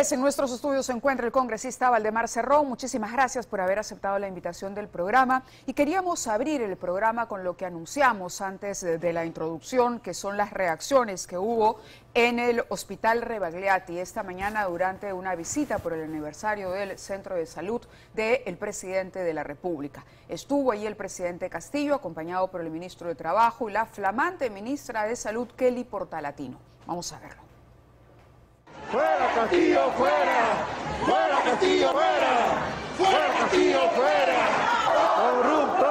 Pues en nuestros estudios se encuentra el congresista Valdemar Cerrón. Muchísimas gracias por haber aceptado la invitación del programa. Y queríamos abrir el programa con lo que anunciamos antes de la introducción, que son las reacciones que hubo en el Hospital Rebagliati esta mañana durante una visita por el aniversario del Centro de Salud del presidente de la República. Estuvo ahí el presidente Castillo, acompañado por el ministro de Trabajo y la flamante ministra de Salud, Kelly Portalatino. Vamos a verlo. ¡Fuera Castillo, fuera! ¡Fuera Castillo, fuera! ¡Fuera Castillo, fuera! ¡Corrupto!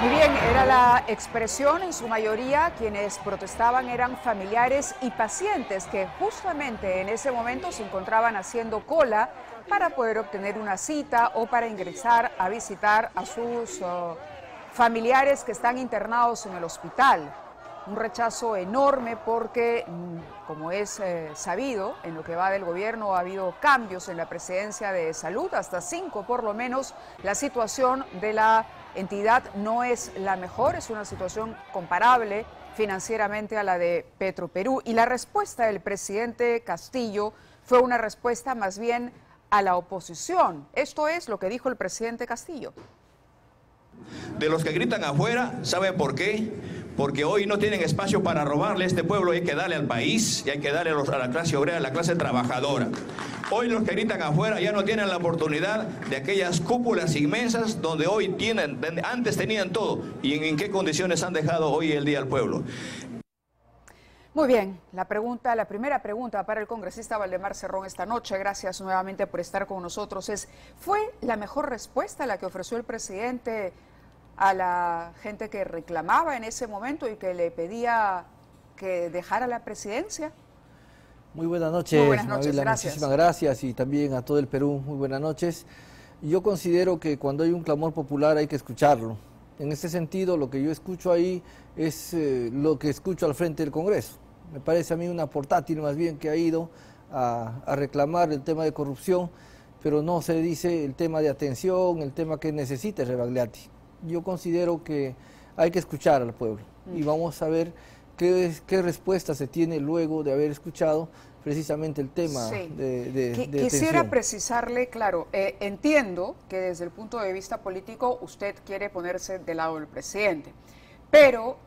Muy bien, era la expresión, en su mayoría quienes protestaban eran familiares y pacientes que justamente en ese momento se encontraban haciendo cola para poder obtener una cita o para ingresar a visitar a sus familiares que están internados en el hospital. Un rechazo enorme porque, como es sabido, en lo que va del gobierno ha habido cambios en la presidencia de salud, hasta 5 por lo menos. La situación de la entidad no es la mejor, es una situación comparable financieramente a la de Petroperú. Y la respuesta del presidente Castillo fue una respuesta más bien a la oposición. Esto es lo que dijo el presidente Castillo. De los que gritan afuera, ¿sabe por qué? Porque hoy no tienen espacio para robarle a este pueblo, hay que darle al país y hay que darle a la clase obrera, a la clase trabajadora. Hoy los que gritan afuera ya no tienen la oportunidad de aquellas cúpulas inmensas donde hoy tienen, antes tenían todo, y en qué condiciones han dejado hoy el día al pueblo. Muy bien, la primera pregunta para el congresista Valdemar Cerrón esta noche, gracias nuevamente por estar con nosotros, es: ¿fue la mejor respuesta la que ofreció el presidente a la gente que reclamaba en ese momento y que le pedía que dejara la presidencia? Muy buenas noches, muy buenas noches, Mavila, gracias. Muchísimas gracias, y también a todo el Perú, muy buenas noches. Yo considero que cuando hay un clamor popular hay que escucharlo. En ese sentido, lo que yo escucho ahí es lo que escucho al frente del Congreso. Me parece a mí una portátil más bien que ha ido a reclamar el tema de corrupción, pero no se dice el tema de atención, el tema que necesita el Rebagliati. Yo considero que hay que escuchar al pueblo y vamos a ver qué respuesta se tiene luego de haber escuchado precisamente el tema de Quisiera atención. precisarle, claro, entiendo que desde el punto de vista político usted quiere ponerse del lado del presidente, pero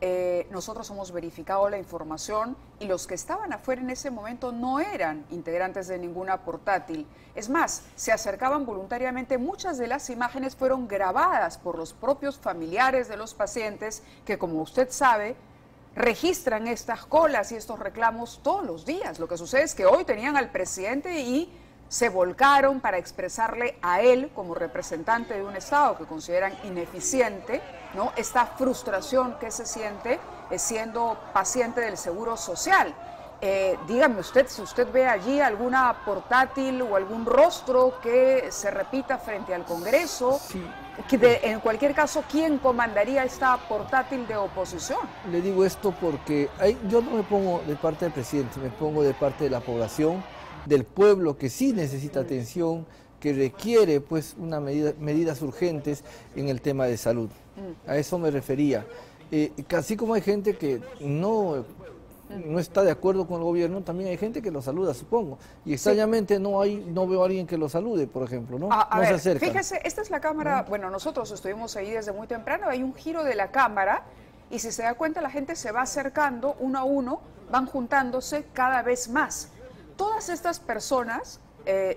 nosotros hemos verificado la información y los que estaban afuera en ese momento no eran integrantes de ninguna portátil. Es más, se acercaban voluntariamente. Muchas de las imágenes fueron grabadas por los propios familiares de los pacientes que, como usted sabe, registran estas colas y estos reclamos todos los días. Lo que sucede es que hoy tenían al presidente y se volcaron para expresarle a él, como representante de un Estado que consideran ineficiente, ¿no?, esta frustración que se siente siendo paciente del Seguro Social. Dígame usted si usted ve allí alguna portátil o algún rostro que se repita frente al Congreso. Sí. En cualquier caso, ¿quién comandaría esta portátil de oposición? Le digo esto porque yo no me pongo de parte del presidente, me pongo de parte de la población, del pueblo que sí necesita atención, que requiere pues medidas urgentes en el tema de salud. A eso me refería. Así como hay gente que no está de acuerdo con el gobierno, también hay gente que lo saluda, supongo. Y extrañamente no veo a alguien que lo salude, por ejemplo, ¿no? A no ver, se acerca. Fíjese, esta es la cámara, bueno, nosotros estuvimos ahí desde muy temprano, hay un giro de la cámara y si se da cuenta la gente se va acercando uno a uno, van juntándose cada vez más. Todas estas personas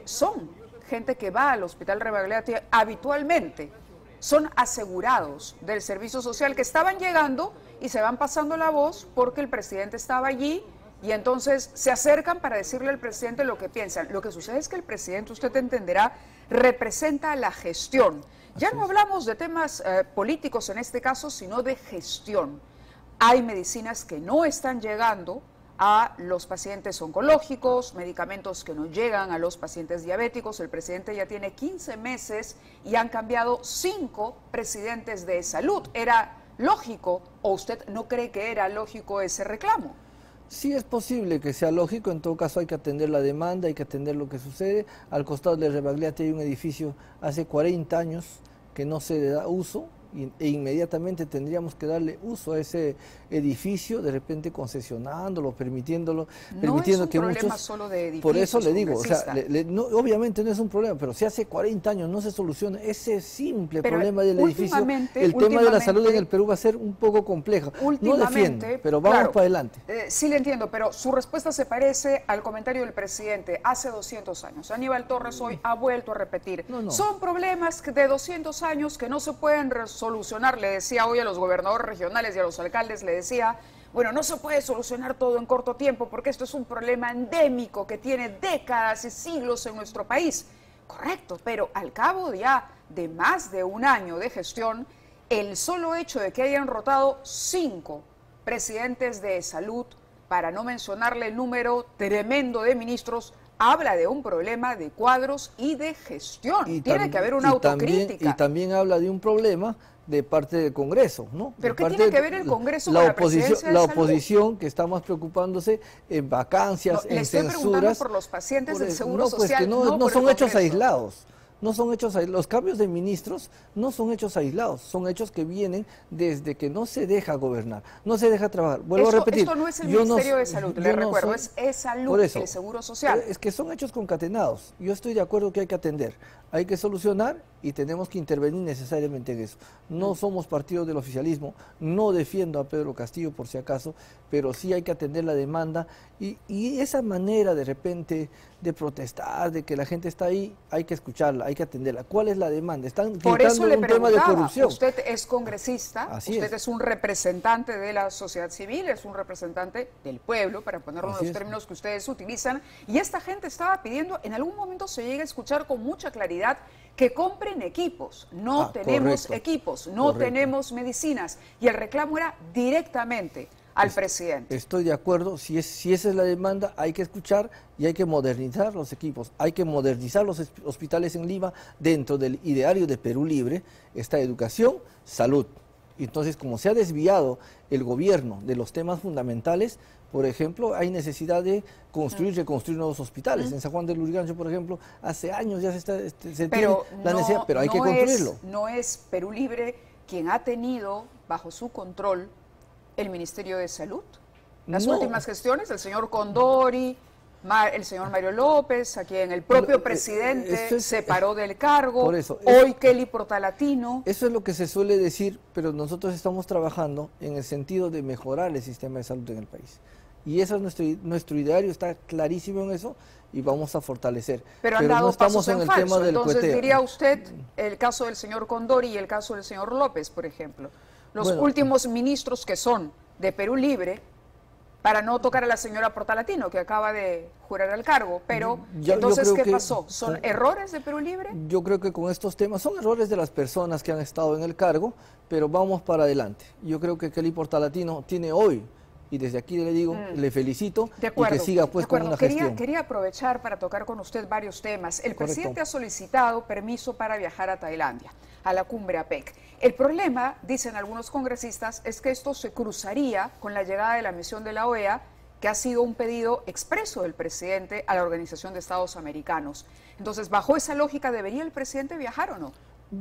son gente que va al Hospital Rebagliati habitualmente, son asegurados del servicio social que estaban llegando y se van pasando la voz porque el presidente estaba allí y entonces se acercan para decirle al presidente lo que piensan. Lo que sucede es que el presidente, usted entenderá, representa la gestión. Ya no hablamos de temas políticos en este caso, sino de gestión. Hay medicinas que no están llegando a los pacientes oncológicos, medicamentos que no llegan a los pacientes diabéticos. El presidente ya tiene 15 meses y han cambiado 5 presidentes de salud. ¿Era lógico o usted no cree que era lógico ese reclamo? Sí es posible que sea lógico, en todo caso hay que atender la demanda, hay que atender lo que sucede. Al costado de Rebagliati hay un edificio hace 40 años que no se le da uso e inmediatamente tendríamos que darle uso a ese edificio, de repente concesionándolo, permitiendo que muchos... Solo de edificios, por eso le digo, o sea, obviamente no es un problema, pero si hace 40 años no se soluciona ese simple problema del edificio, el tema de la salud en el Perú va a ser un poco complejo. No defiendo, pero vamos para adelante. Sí le entiendo, pero su respuesta se parece al comentario del presidente hace 200 años. Aníbal Torres hoy ha vuelto a repetir, son problemas de 200 años que no se pueden solucionar, le decía hoy a los gobernadores regionales y a los alcaldes, le decía, bueno, no se puede solucionar todo en corto tiempo porque esto es un problema endémico que tiene décadas y siglos en nuestro país. Correcto, pero al cabo ya de más de un año de gestión, el solo hecho de que hayan rotado 5 presidentes de salud, para no mencionarle el número tremendo de ministros, habla de un problema de cuadros y de gestión. Tiene que haber una autocrítica. Y también habla de un problema de parte del Congreso, ¿no? ¿Pero qué tiene que ver el Congreso con la presidencia de la salud? oposición que está más preocupándose en vacancias, en censuras. Le estoy preguntando por los pacientes del Seguro Social. Que no son hechos aislados. No son hechos aislados. Los cambios de ministros no son hechos aislados, son hechos que vienen desde que no se deja gobernar, no se deja trabajar. Vuelvo a repetir. Esto no es el Ministerio de Salud, le recuerdo, es salud, el Seguro Social. Es que son hechos concatenados. Yo estoy de acuerdo que hay que atender, hay que solucionar y tenemos que intervenir necesariamente en eso. No somos partidos del oficialismo, no defiendo a Pedro Castillo por si acaso, pero sí hay que atender la demanda y esa manera de repente de protestar, de que la gente está ahí, hay que escucharla, hay que atenderla. ¿Cuál es la demanda? Están gritando un tema de corrupción. Usted es congresista, usted es un representante de la sociedad civil, es un representante del pueblo, para ponerlo en los términos que ustedes utilizan, y esta gente estaba pidiendo, en algún momento se llega a escuchar con mucha claridad, que compren equipos. No tenemos equipos, no tenemos medicinas, y el reclamo era directamente al presidente. Estoy de acuerdo, si esa es la demanda, hay que escuchar y hay que modernizar los equipos, hay que modernizar los hospitales en Lima. Dentro del ideario de Perú Libre está educación, salud. Entonces, como se ha desviado el gobierno de los temas fundamentales, por ejemplo, hay necesidad de construir y reconstruir nuevos hospitales. En San Juan del Lurigancho, por ejemplo, hace años ya se tiene la necesidad, pero hay que construirlo. No es Perú Libre quien ha tenido bajo su control el Ministerio de Salud. Las últimas gestiones, el señor Condori, el señor Mario López, a quien el propio presidente separó del cargo, hoy Kelly Portalatino. Eso es lo que se suele decir, pero nosotros estamos trabajando en el sentido de mejorar el sistema de salud en el país. Y eso es nuestro ideario, está clarísimo en eso y vamos a fortalecer. Pero han dado pasos en falso. Entonces diría usted el caso del señor Condori y el caso del señor López, por ejemplo. Los últimos ministros que son de Perú Libre, para no tocar a la señora Portalatino, que acaba de jurar al cargo, pero entonces, ¿qué pasó? ¿Son errores de Perú Libre? Yo creo que con estos temas son errores de las personas que han estado en el cargo, pero vamos para adelante. Yo creo que Kelly Portalatino tiene hoy, y desde aquí le digo, le felicito, y que siga pues con una gestión. Quería aprovechar para tocar con usted varios temas. El presidente ha solicitado permiso para viajar a Tailandia, a la cumbre APEC. El problema, dicen algunos congresistas, es que esto se cruzaría con la llegada de la misión de la OEA, que ha sido un pedido expreso del presidente a la Organización de Estados Americanos. Entonces, bajo esa lógica, ¿debería el presidente viajar o no?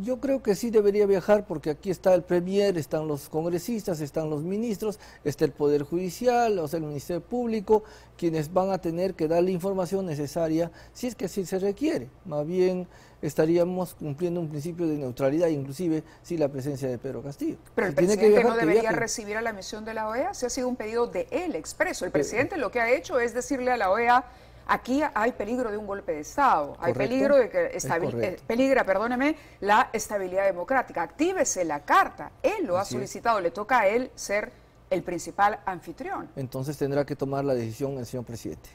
Yo creo que sí debería viajar porque aquí está el Premier, están los congresistas, están los ministros, está el Poder Judicial, o sea, el Ministerio Público, quienes van a tener que dar la información necesaria si es que así se requiere. Más bien estaríamos cumpliendo un principio de neutralidad, inclusive sin la presencia de Pedro Castillo. Pero el presidente no debería recibir a la misión de la OEA, si ha sido un pedido de él expreso. El presidente lo que ha hecho es decirle a la OEA, aquí hay peligro de un golpe de Estado, hay peligro de que perdóneme, la estabilidad democrática. Actívese la carta, él lo ha solicitado, le toca a él ser el principal anfitrión. Entonces tendrá que tomar la decisión el señor presidente.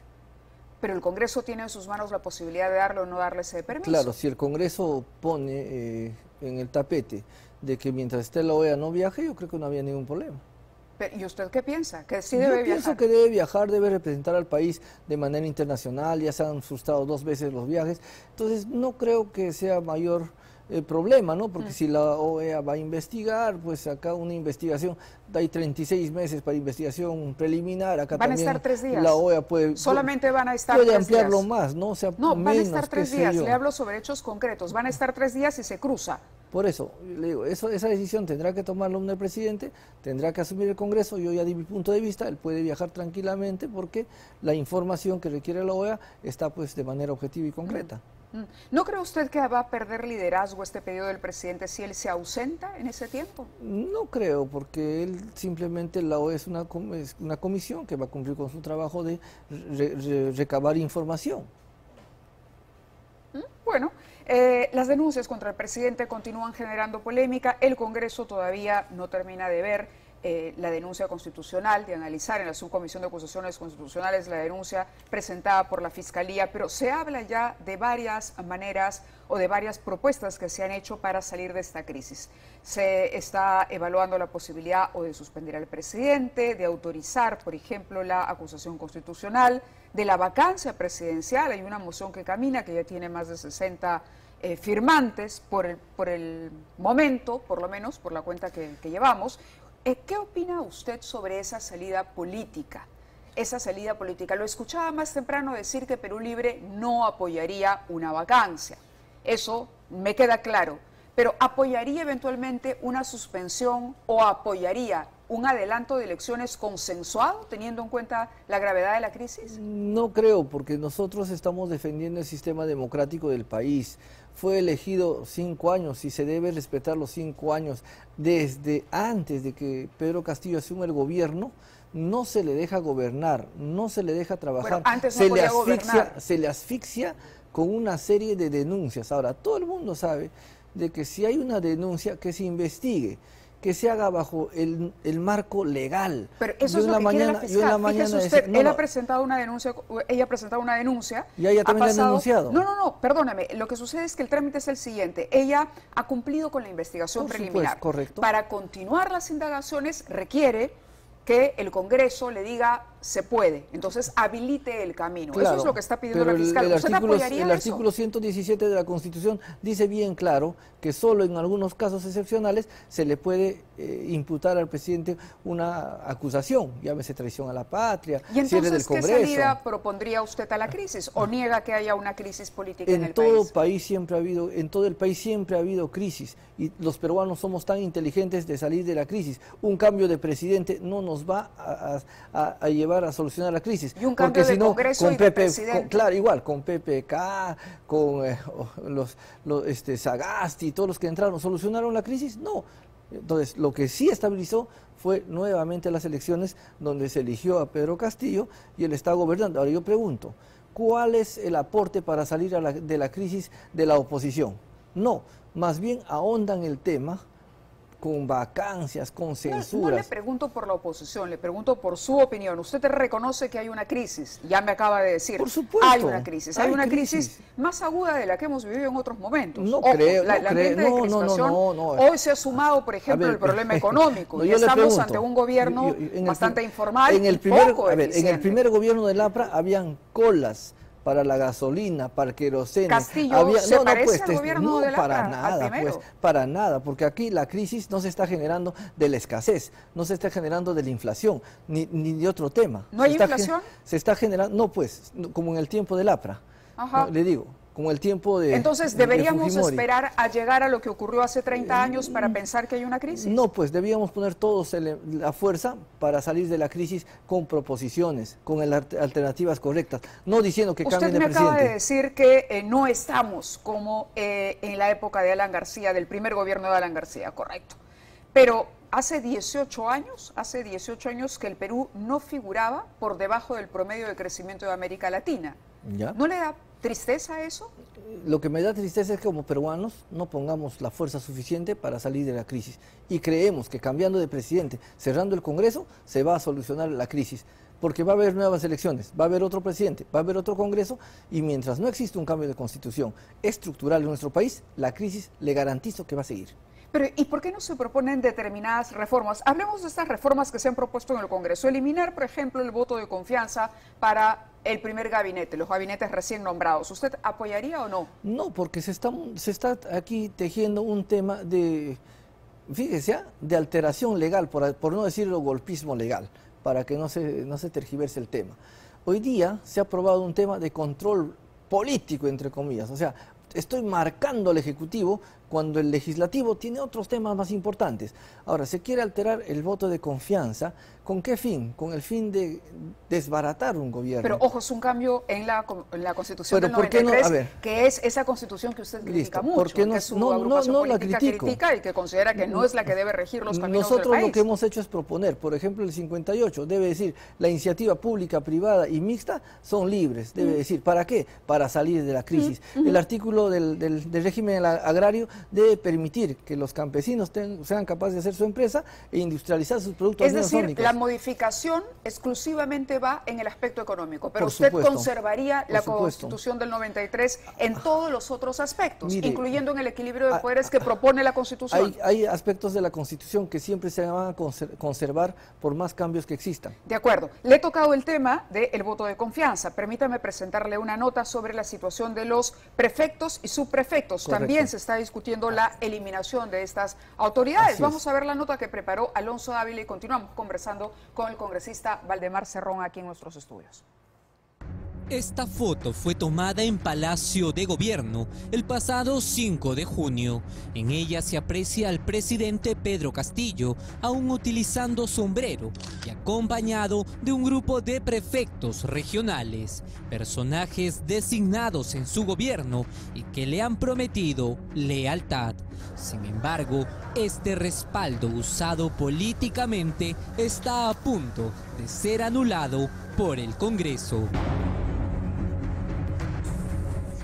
Pero el Congreso tiene en sus manos la posibilidad de darle o no darle ese permiso. Claro, si el Congreso pone en el tapete de que mientras esté la OEA no viaje, yo creo que no había ningún problema. ¿Y usted qué piensa? ¿Que sí debe viajar? Yo pienso que debe viajar, debe representar al país de manera internacional, ya se han frustrado 2 veces los viajes, entonces no creo que sea mayor problema, ¿no? Porque si la OEA va a investigar, pues acá una investigación, hay 36 meses para investigación preliminar, acá van también a estar 3 días. La OEA puede... Solamente van a estar puede 3 días. ampliarlo más, ¿no? O sea, no, van menos, a estar 3 qué sé días, yo. le hablo sobre hechos concretos, van a estar 3 días y se cruza. Por eso, le digo, esa decisión tendrá que tomarla el presidente, tendrá que asumir el Congreso, yo ya di mi punto de vista, él puede viajar tranquilamente porque la información que requiere la OEA está pues de manera objetiva y concreta. ¿No cree usted que va a perder liderazgo este pedido del presidente si él se ausenta en ese tiempo? No creo, porque él simplemente, la OEA es una comisión que va a cumplir con su trabajo de recabar información. Bueno, las denuncias contra el presidente continúan generando polémica. El Congreso todavía no termina de ver la denuncia constitucional, de analizar en la Subcomisión de Acusaciones Constitucionales la denuncia presentada por la Fiscalía, pero se habla ya de varias maneras o de varias propuestas que se han hecho para salir de esta crisis. Se está evaluando la posibilidad o de suspender al presidente, de autorizar, por ejemplo, la acusación constitucional, de la vacancia presidencial. Hay una moción que camina, que ya tiene más de 60 firmantes por el momento, por lo menos, por la cuenta que llevamos. ¿Qué opina usted sobre esa salida política? Lo escuchaba más temprano decir que Perú Libre no apoyaría una vacancia. Eso me queda claro. Pero ¿apoyaría eventualmente una suspensión o apoyaría un adelanto de elecciones consensuado, teniendo en cuenta la gravedad de la crisis? No creo, porque nosotros estamos defendiendo el sistema democrático del país. Fue elegido 5 años y se debe respetar los 5 años. Desde antes de que Pedro Castillo asuma el gobierno, no se le deja gobernar, no se le deja trabajar, bueno, antes no podía gobernar. Se le asfixia con una serie de denuncias. Ahora, todo el mundo sabe de que si hay una denuncia, que se investigue, que se haga bajo el marco legal. Pero eso es lo que quiere la fiscal. Fíjese usted, ella ha presentado una denuncia. ¿Y ella también la ha denunciado? No, perdóname. Lo que sucede es que el trámite es el siguiente. Ella ha cumplido con la investigación preliminar. Supuesto, correcto. Para continuar las indagaciones requiere que el Congreso le diga se puede, entonces habilite el camino. Claro, eso es lo que está pidiendo la fiscal. ¿Usted apoyaría el artículo 117 de la Constitución dice bien claro que solo en algunos casos excepcionales se le puede imputar al presidente una acusación, llámese traición a la patria, ¿Y cierre del entonces Congreso? qué salida propondría usted a la crisis? ¿O niega que haya una crisis política en el todo país? país siempre ha habido, en todo el país siempre ha habido crisis y los peruanos somos tan inteligentes de salir de la crisis. Un cambio de presidente no nos va a llevar a solucionar la crisis. Y un cambio de Congreso y de presidente. Claro, igual, con PPK, con los Sagasti y todos los que entraron, ¿solucionaron la crisis? No. Entonces, lo que sí estabilizó fue nuevamente las elecciones donde se eligió a Pedro Castillo y él está gobernando. Ahora yo pregunto, ¿cuál es el aporte para salir de la crisis de la oposición? No, más bien ahondan el tema con vacancias, con censuras. No le pregunto por la oposición, le pregunto por su opinión. Usted reconoce que hay una crisis, ya me acaba de decir. Por supuesto. Hay una crisis, hay una crisis más aguda de la que hemos vivido en otros momentos. No creo, Hoy se ha sumado, por ejemplo, el problema económico. Y estamos ante un gobierno bastante informal en el primer gobierno del APRA habían colas para la gasolina, para el queroseno. Castillo se parece al gobierno de la para nada, pues, para nada, porque aquí la crisis no se está generando de la escasez, no se está generando de la inflación, ni de otro tema. ¿No hay inflación? Se está generando, no pues, como en el tiempo del APRA, no, le digo, como el tiempo de Entonces, ¿deberíamos esperar a llegar a lo que ocurrió hace 30 años para pensar que hay una crisis? No, pues debíamos poner todos la fuerza para salir de la crisis con proposiciones, con alternativas correctas, no diciendo que cambien de presidente. Usted me acaba de decir que no estamos como en la época de Alan García, del primer gobierno de Alan García, correcto. Pero hace 18 años que el Perú no figuraba por debajo del promedio de crecimiento de América Latina. ¿Ya? ¿No le da tristeza eso? Lo que me da tristeza es que como peruanos no pongamos la fuerza suficiente para salir de la crisis y creemos que cambiando de presidente, cerrando el Congreso, se va a solucionar la crisis, porque va a haber nuevas elecciones, va a haber otro presidente, va a haber otro Congreso y mientras no existe un cambio de constitución estructural en nuestro país, la crisis le garantizo que va a seguir. Pero, ¿y por qué no se proponen determinadas reformas? Hablemos de estas reformas que se han propuesto en el Congreso. Eliminar, por ejemplo, el voto de confianza para el primer gabinete, los gabinetes recién nombrados. ¿Usted apoyaría o no? No, porque se está aquí tejiendo un tema de, fíjese, de alteración legal, por no decirlo golpismo legal, para que no se tergiverse el tema. Hoy día se ha aprobado un tema de control político, entre comillas, o sea, estoy marcando al Ejecutivo cuando el Legislativo tiene otros temas más importantes. Ahora, se quiere alterar el voto de confianza, ¿con qué fin? Con el fin de desbaratar un gobierno. Pero ojo, es un cambio en la Constitución del ¿por qué 93, no? A ver. Que es esa Constitución que usted critica mucho, ¿por qué no? que su agrupación no la política critico. critica y que considera que no es la que debe regir los caminos Nosotros del país. lo que hemos hecho es proponer, por ejemplo, el 58, debe decir, la iniciativa pública, privada y mixta son libres, debe decir, ¿para qué? Para salir de la crisis. El artículo del régimen agrario debe permitir que los campesinos sean capaces de hacer su empresa e industrializar sus productos Es decir, neosónicos. la modificación exclusivamente va en el aspecto económico, pero Por usted supuesto, conservaría la por supuesto. Constitución del 93 en todos los otros aspectos, Mire, incluyendo en el equilibrio de poderes que propone la Constitución. Hay aspectos de la Constitución que siempre se van a conservar por más cambios que existan. De acuerdo. Le he tocado el tema del voto de confianza. Permítame presentarle una nota sobre la situación de los prefectos y subprefectos. Correcto. También se está discutiendo la eliminación de estas autoridades. Así Vamos es. a ver la nota que preparó Alonso Dávila y continuamos conversando con el congresista Valdemar Cerrón aquí en nuestros estudios. Esta foto fue tomada en Palacio de Gobierno el pasado 5 de junio. En ella se aprecia al presidente Pedro Castillo, aún utilizando sombrero y acompañado de un grupo de prefectos regionales, personajes designados en su gobierno y que le han prometido lealtad. Sin embargo, este respaldo usado políticamente está a punto de ser anulado por el Congreso.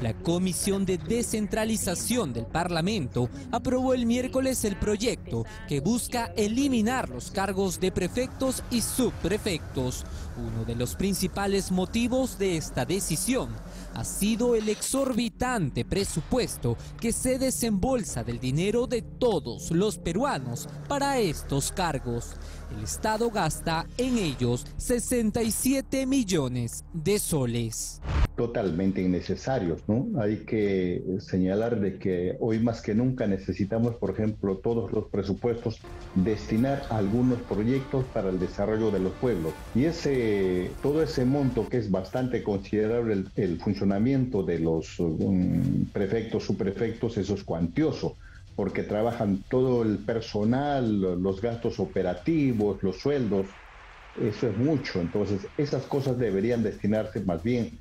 La Comisión de Descentralización del Parlamento aprobó el miércoles el proyecto que busca eliminar los cargos de prefectos y subprefectos. Uno de los principales motivos de esta decisión ha sido el exorbitante presupuesto que se desembolsa del dinero de todos los peruanos para estos cargos. El Estado gasta en ellos 67 millones de soles. Totalmente innecesarios, ¿no? Hay que señalar de que hoy más que nunca necesitamos, por ejemplo, todos los presupuestos destinar a algunos proyectos para el desarrollo de los pueblos. Y todo ese monto, que es bastante considerable, el funcionamiento de los prefectos, subprefectos, eso es cuantioso, porque trabajan todo el personal, los gastos operativos, los sueldos, eso es mucho. Entonces, esas cosas deberían destinarse más bien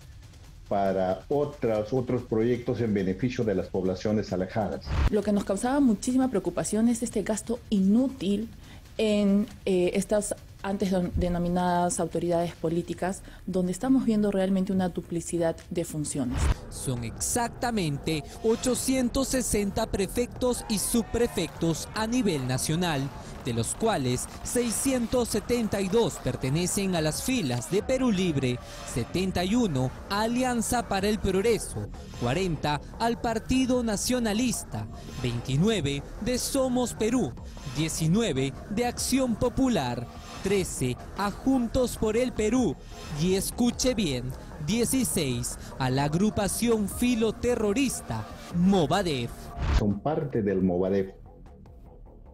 para otros proyectos en beneficio de las poblaciones alejadas. Lo que nos causaba muchísima preocupación es este gasto inútil en estas antes denominadas autoridades políticas, donde estamos viendo realmente una duplicidad de funciones. Son exactamente 860 prefectos y subprefectos a nivel nacional, de los cuales 672 pertenecen a las filas de Perú Libre, 71 a Alianza para el Progreso, 40 al Partido Nacionalista, 29 de Somos Perú, 19 de Acción Popular, 13 a Juntos por el Perú y, escuche bien, 16 a la agrupación filoterrorista Movadef. Son parte del Movadef.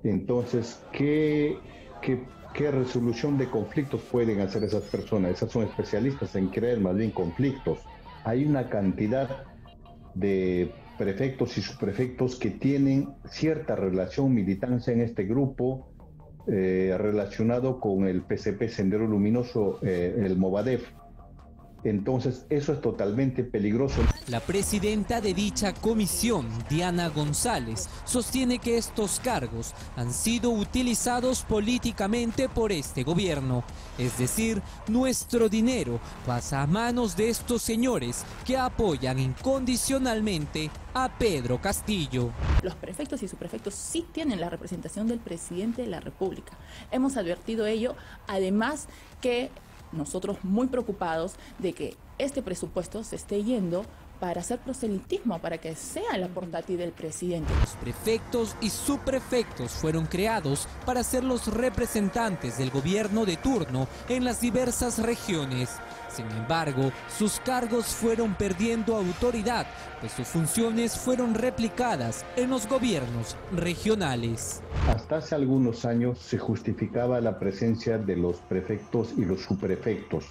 Entonces, ¿qué resolución de conflictos pueden hacer esas personas? Esas son especialistas en crear más bien conflictos. Hay una cantidad de prefectos y subprefectos que tienen cierta relación, militancia en este grupo, relacionado con el PCP Sendero Luminoso, el Movadef. Entonces, eso es totalmente peligroso. La presidenta de dicha comisión, Diana González, sostiene que estos cargos han sido utilizados políticamente por este gobierno. Es decir, nuestro dinero pasa a manos de estos señores que apoyan incondicionalmente a Pedro Castillo. Los prefectos y subprefectos sí tienen la representación del presidente de la República. Hemos advertido ello, además que nosotros muy preocupados de que este presupuesto se esté yendo para hacer proselitismo, para que sea la portátil del presidente. Los prefectos y subprefectos fueron creados para ser los representantes del gobierno de turno en las diversas regiones. Sin embargo, sus cargos fueron perdiendo autoridad, pues sus funciones fueron replicadas en los gobiernos regionales. Hasta hace algunos años se justificaba la presencia de los prefectos y los subprefectos,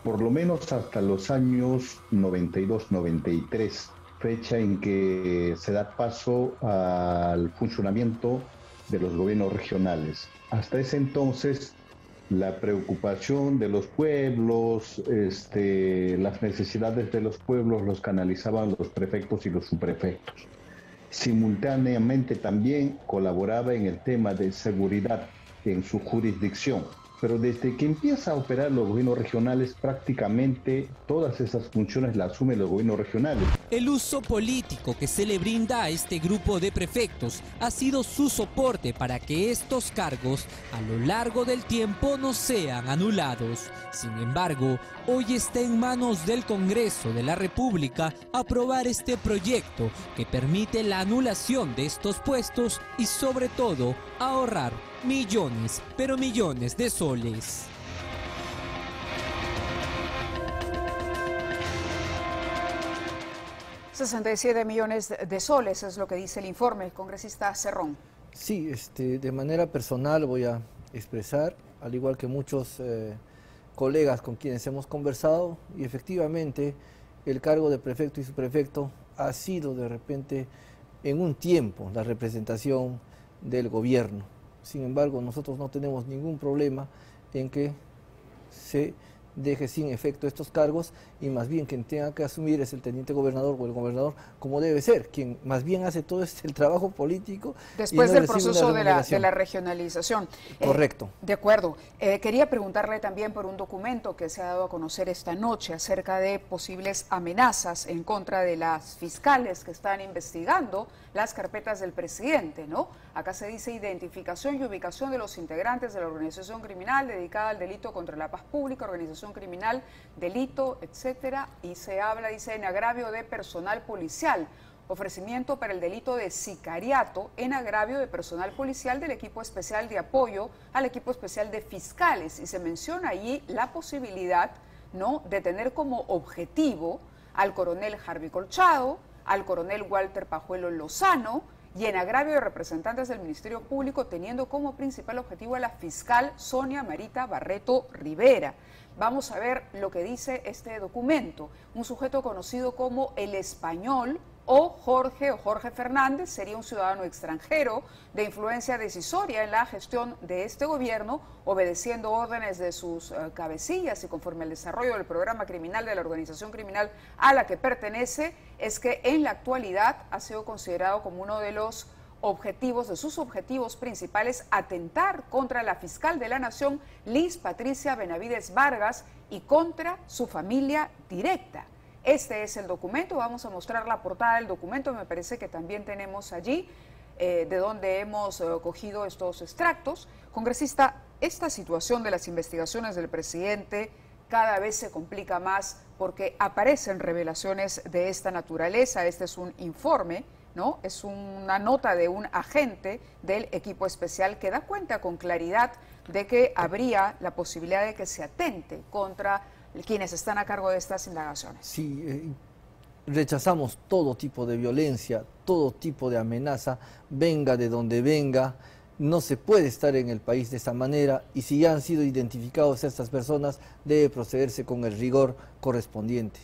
por lo menos hasta los años 92-93, fecha en que se da paso al funcionamiento de los gobiernos regionales. Hasta ese entonces, la preocupación de los pueblos, las necesidades de los pueblos los canalizaban los prefectos y los subprefectos. Simultáneamente también colaboraba en el tema de seguridad en su jurisdicción. Pero desde que empieza a operar los gobiernos regionales, prácticamente todas esas funciones las asumen los gobiernos regionales. El uso político que se le brinda a este grupo de prefectos ha sido su soporte para que estos cargos a lo largo del tiempo no sean anulados. Sin embargo, hoy está en manos del Congreso de la República aprobar este proyecto que permite la anulación de estos puestos y sobre todo ahorrar millones, pero millones de soles. $67 millones de soles es lo que dice el informe, el congresista Cerrón. Sí, de manera personal voy a expresar, al igual que muchos colegas con quienes hemos conversado, y efectivamente el cargo de prefecto y subprefecto ha sido de repente en un tiempo la representación del gobierno. Sin embargo, nosotros no tenemos ningún problema en que se deje sin efecto estos cargos y más bien quien tenga que asumir es el teniente gobernador o el gobernador, como debe ser, quien más bien hace todo el trabajo político. Después del proceso de la regionalización. Correcto. De acuerdo. Quería preguntarle también por un documento que se ha dado a conocer esta noche acerca de posibles amenazas en contra de las fiscales que están investigando las carpetas del presidente, ¿no? Acá se dice identificación y ubicación de los integrantes de la organización criminal dedicada al delito contra la paz pública, organización criminal, delito, etcétera, y se habla, dice, en agravio de personal policial, ofrecimiento para el delito de sicariato en agravio de personal policial del equipo especial de apoyo al equipo especial de fiscales, y se menciona allí la posibilidad, ¿no?, de tener como objetivo al coronel Harvey Colchado, al coronel Walter Pajuelo Lozano, y en agravio de representantes del Ministerio Público, teniendo como principal objetivo a la fiscal Sonia Marita Barreto Rivera. Vamos a ver lo que dice este documento. Un sujeto conocido como El Español o Jorge Fernández sería un ciudadano extranjero de influencia decisoria en la gestión de este gobierno, obedeciendo órdenes de sus cabecillas y conforme al desarrollo del programa criminal de la organización criminal a la que pertenece, es que en la actualidad ha sido considerado como uno de los objetivos, de sus objetivos principales, atentar contra la fiscal de la Nación, Liz Patricia Benavides Vargas, y contra su familia directa. Este es el documento, vamos a mostrar la portada del documento, me parece que también tenemos allí de donde hemos cogido estos extractos. Congresista, esta situación de las investigaciones del presidente cada vez se complica más porque aparecen revelaciones de esta naturaleza. Este es un informe, ¿no? Es una nota de un agente del equipo especial que da cuenta con claridad de que habría la posibilidad de que se atente contra quienes están a cargo de estas indagaciones. Sí, rechazamos todo tipo de violencia, todo tipo de amenaza, venga de donde venga. No se puede estar en el país de esa manera, y si ya han sido identificados estas personas, debe procederse con el rigor correspondiente.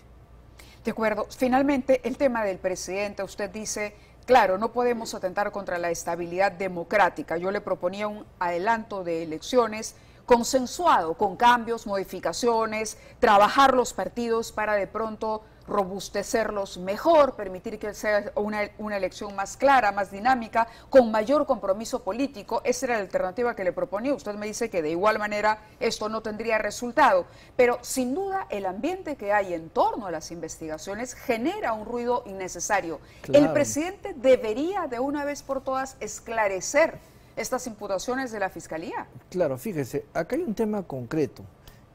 De acuerdo. Finalmente, el tema del presidente, usted dice, claro, no podemos atentar contra la estabilidad democrática. Yo le proponía un adelanto de elecciones consensuado, con cambios, modificaciones, trabajar los partidos para de pronto robustecerlos mejor, permitir que sea una elección más clara, más dinámica, con mayor compromiso político. Esa era la alternativa que le proponía. Usted me dice que de igual manera esto no tendría resultado, pero sin duda el ambiente que hay en torno a las investigaciones genera un ruido innecesario. Claro. El presidente debería de una vez por todas esclarecer estas imputaciones de la Fiscalía. Claro, fíjese, acá hay un tema concreto.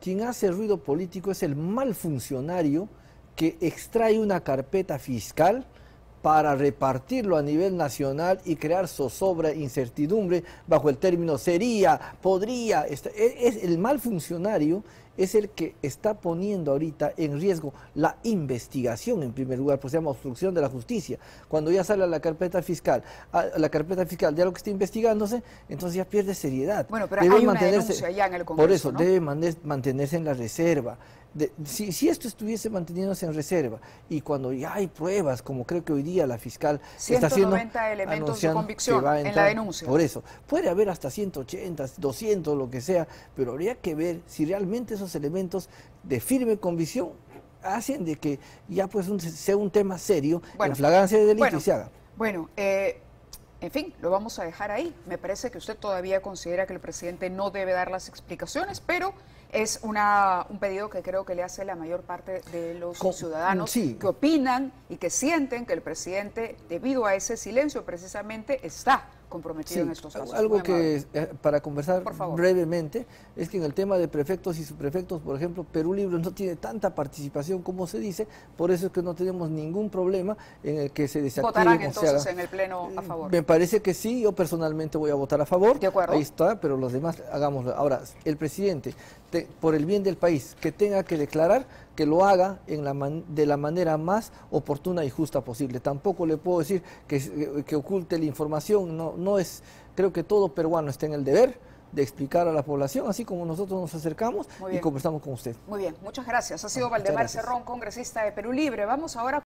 Quien hace ruido político es el mal funcionario que extrae una carpeta fiscal para repartirlo a nivel nacional y crear zozobra, incertidumbre, bajo el término sería, podría. Es el mal funcionario es el que está poniendo ahorita en riesgo la investigación en primer lugar, pues se llama obstrucción de la justicia. Cuando ya sale a la carpeta fiscal de algo que está investigándose, entonces ya pierde seriedad. Bueno, pero hay una denuncia ya en el Congreso, por eso, ¿no? debe mantenerse en la reserva. Si esto estuviese manteniéndose en reserva y cuando ya hay pruebas, como creo que hoy día la fiscal está haciendo, 190 elementos de convicción en la denuncia. Por eso, puede haber hasta 180, 200, lo que sea, pero habría que ver si realmente esos elementos de firme convicción hacen de que ya pues sea un tema serio, en flagrancia de delito y se haga. Bueno, en fin, lo vamos a dejar ahí. Me parece que usted todavía considera que el presidente no debe dar las explicaciones, pero es un pedido que creo que le hace la mayor parte de los ciudadanos que opinan y que sienten que el presidente, debido a ese silencio precisamente, está comprometido en estos casos. Algo que, para conversar brevemente, es que en el tema de prefectos y subprefectos, por ejemplo, Perú Libre no tiene tanta participación como se dice, por eso es que no tenemos ningún problema en el que se desactive. ¿Votarán entonces en el Pleno a favor? Me parece que sí, yo personalmente voy a votar a favor. De acuerdo. Ahí está, pero los demás hagámoslo. Ahora, el presidente, por el bien del país, que tenga que declarar, que lo haga de la manera más oportuna y justa posible. Tampoco le puedo decir que oculte la información, no es, creo que todo peruano está en el deber de explicar a la población, así como nosotros nos acercamos y conversamos con usted. Muy bien, muchas gracias. Ha sido Valdemar Cerrón, congresista de Perú Libre. Vamos ahora